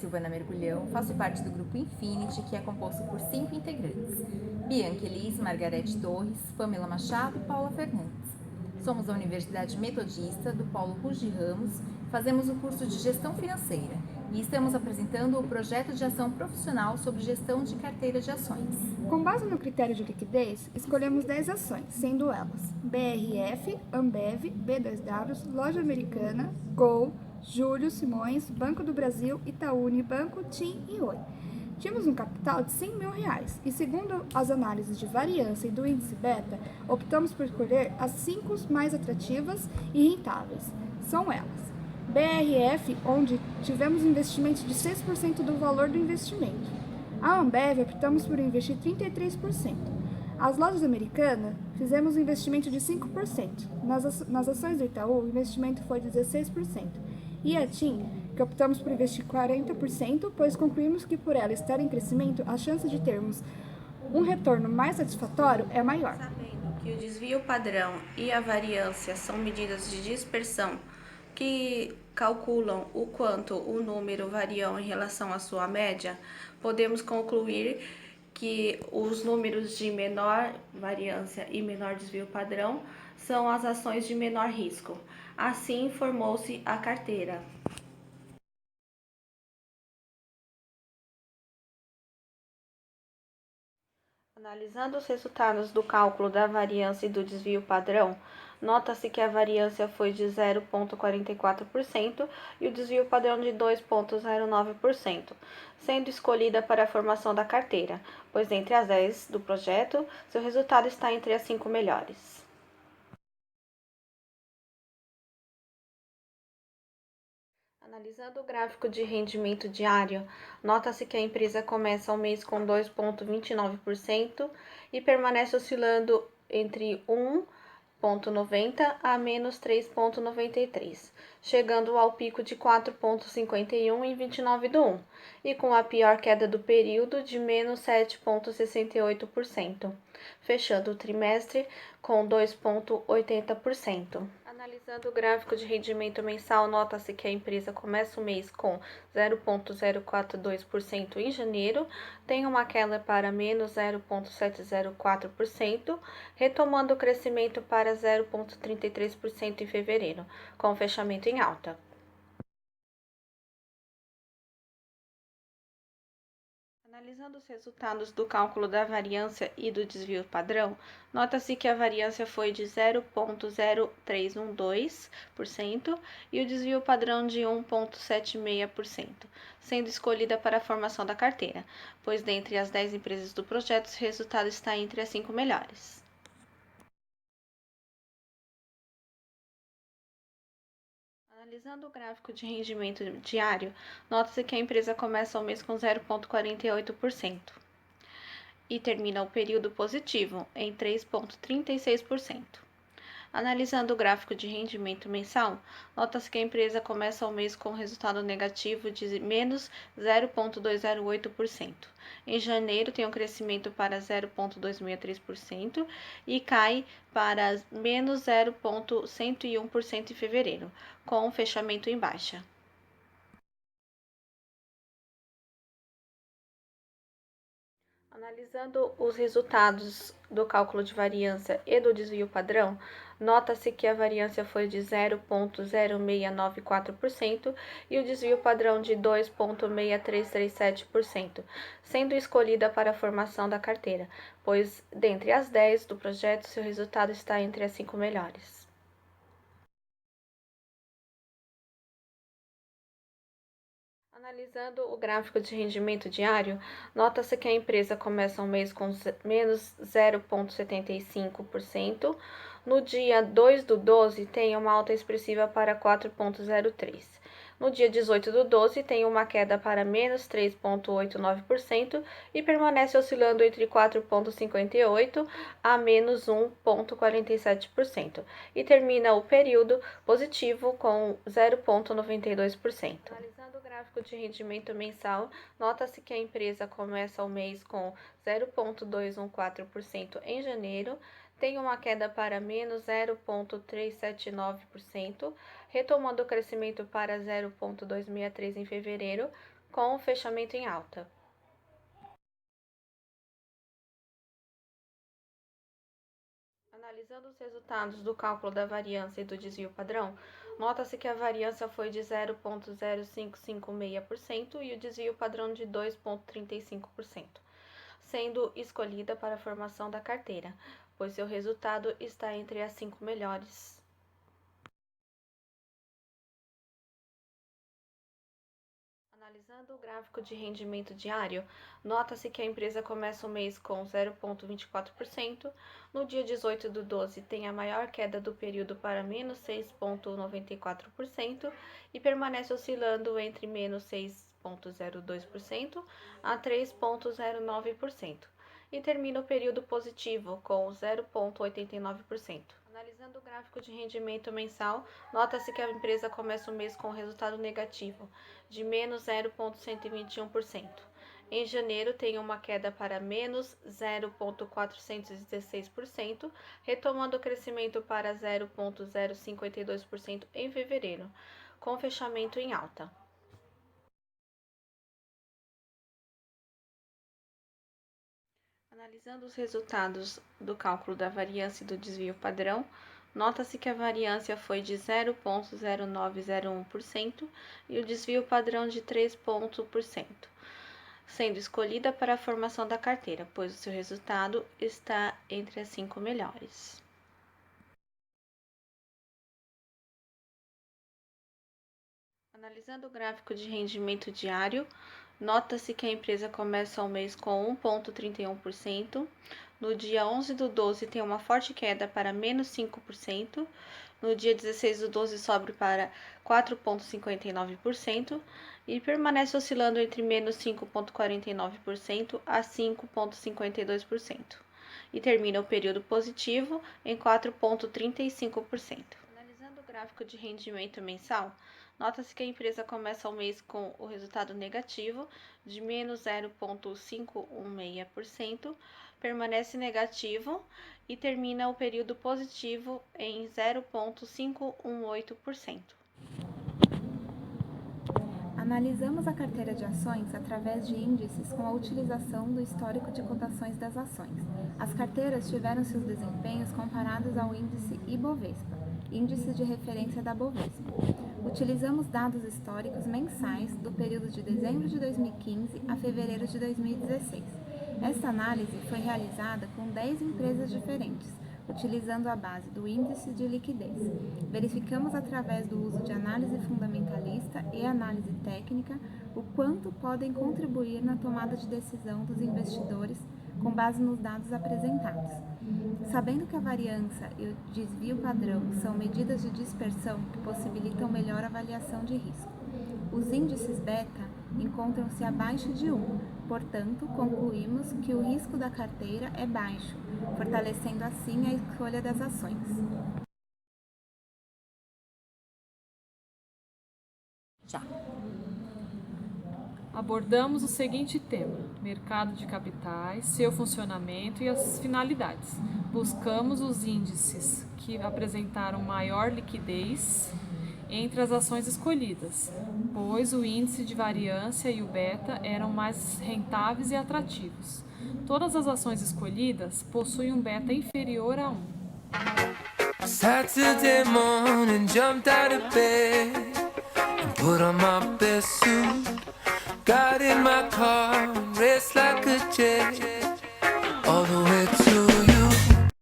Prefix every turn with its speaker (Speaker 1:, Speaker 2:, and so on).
Speaker 1: Silvana Mergulhão, faço parte do grupo Infinity, que é composto por 5 integrantes: Bianca Elis, Margarete Torres, Pamela Machado e Paula Fernandes. Somos da Universidade Metodista, do Polo Ruge Ramos, fazemos o curso de Gestão Financeira e estamos apresentando o projeto de ação profissional sobre gestão de carteira de ações.
Speaker 2: Com base no critério de liquidez, escolhemos 10 ações, sendo elas BRF, Ambev, B2W, Loja Americana, Gol, Júlio Simões, Banco do Brasil, Itaú Unibanco, TIM e Oi. Tínhamos um capital de R$100 mil e, segundo as análises de variância e do índice beta, optamos por escolher as 5 mais atrativas e rentáveis. São elas: BRF, onde tivemos investimento de 6% do valor do investimento. A Ambev optamos por investir 33%. As lojas americanas fizemos um investimento de 5%. Nas ações do Itaú, o investimento foi de 16%. E a TIM, que optamos por investir 40%, pois concluímos que por ela estar em crescimento, a chance de termos um retorno mais satisfatório é maior.
Speaker 3: Sabendo que o desvio padrão e a variância são medidas de dispersão que calculam o quanto o número variou em relação à sua média, podemos concluir que os números de menor variância e menor desvio padrão são as ações de menor risco. Assim, formou-se a carteira. Analisando os resultados do cálculo da variância e do desvio padrão, nota-se que a variância foi de 0,44% e o desvio padrão de 2,09%, sendo escolhida para a formação da carteira, pois entre as 10 do projeto, seu resultado está entre as 5 melhores. Analisando o gráfico de rendimento diário, nota-se que a empresa começa o mês com 2,29% e permanece oscilando entre 1,90 a menos 3,93, chegando ao pico de 4,51 em 29/1, e com a pior queda do período de menos 7,68%, fechando o trimestre com 2,80%. Analisando o gráfico de rendimento mensal, nota-se que a empresa começa o mês com 0,042% em janeiro, tem uma queda para menos 0,704%, retomando o crescimento para 0,33% em fevereiro, com fechamento em alta. Analisando os resultados do cálculo da variância e do desvio padrão, nota-se que a variância foi de 0,0312% e o desvio padrão de 1,76%, sendo escolhida para a formação da carteira, pois dentre as 10 empresas do projeto, o resultado está entre as 5 melhores. Analisando o gráfico de rendimento diário, nota-se que a empresa começa o mês com 0,48% e termina o período positivo em 3,36%. Analisando o gráfico de rendimento mensal, nota-se que a empresa começa o mês com resultado negativo de menos 0,208%. Em janeiro, tem um crescimento para 0,263% e cai para menos 0,101% em fevereiro, com um fechamento em baixa. Analisando os resultados do cálculo de variância e do desvio padrão, nota-se que a variância foi de 0,0694% e o desvio padrão de 2,6337%, sendo escolhida para a formação da carteira, pois dentre as 10 do projeto, seu resultado está entre as 5 melhores. Analisando o gráfico de rendimento diário, nota-se que a empresa começa o mês com menos 0,75%, no dia 2/12 tem uma alta expressiva para 4,03%, no dia 18/12 tem uma queda para menos 3,89% e permanece oscilando entre 4,58% a menos 1,47%, e termina o período positivo com 0,92%. Analisando o gráfico de rendimento mensal, nota-se que a empresa começa o mês com 0,214% em janeiro, tem uma queda para menos 0,379%, retomando o crescimento para 0,263% em fevereiro, com o fechamento em alta. Analisando os resultados do cálculo da variância e do desvio padrão, nota-se que a variância foi de 0,0556% e o desvio padrão de 2,35%, sendo escolhida para a formação da carteira, pois seu resultado está entre as 5 melhores. Analisando o gráfico de rendimento diário, nota-se que a empresa começa o mês com 0,24%, no dia 18/12 tem a maior queda do período para menos 6,94% e permanece oscilando entre menos 6,02% a 3,09%, e termina o período positivo com 0,89%. Analisando o gráfico de rendimento mensal, nota-se que a empresa começa o mês com resultado negativo, de menos 0,121%. Em janeiro, tem uma queda para menos 0,416%, retomando o crescimento para 0,052% em fevereiro, com fechamento em alta. Analisando os resultados do cálculo da variância e do desvio padrão, nota-se que a variância foi de 0,0901% e o desvio padrão de 3%, sendo escolhida para a formação da carteira, pois o seu resultado está entre as 5 melhores. Analisando o gráfico de rendimento diário, nota-se que a empresa começa o mês com 1,31%, no dia 11/12 tem uma forte queda para menos 5%, no dia 16/12 sobe para 4,59% e permanece oscilando entre menos 5,49% a 5,52%, e termina o período positivo em 4,35%. Analisando o gráfico de rendimento mensal, nota-se que a empresa começa o mês com o resultado negativo de menos 0,516%, permanece negativo e termina o período positivo em 0,518%.
Speaker 1: Analisamos a carteira de ações através de índices com a utilização do histórico de cotações das ações. As carteiras tiveram seus desempenhos comparados ao índice Ibovespa, índice de referência da Bovespa. Utilizamos dados históricos mensais do período de dezembro de 2015 a fevereiro de 2016. Esta análise foi realizada com 10 empresas diferentes, utilizando a base do índice de liquidez. Verificamos através do uso de análise fundamentalista e análise técnica o quanto podem contribuir na tomada de decisão dos investidores com base nos dados apresentados. Sabendo que a variância e o desvio padrão são medidas de dispersão que possibilitam melhor avaliação de risco. Os índices beta encontram-se abaixo de 1, portanto, concluímos que o risco da carteira é baixo, fortalecendo assim a escolha das ações.
Speaker 4: Abordamos o seguinte tema: mercado de capitais, seu funcionamento e as finalidades. Buscamos os índices que apresentaram maior liquidez entre as ações escolhidas, pois o índice de variância e o beta eram mais rentáveis e atrativos. Todas as ações escolhidas possuem um beta inferior a 1. Saturday morning, jumped out of bed and put on my best suit. Got in my car and raced like a jet all the way to you.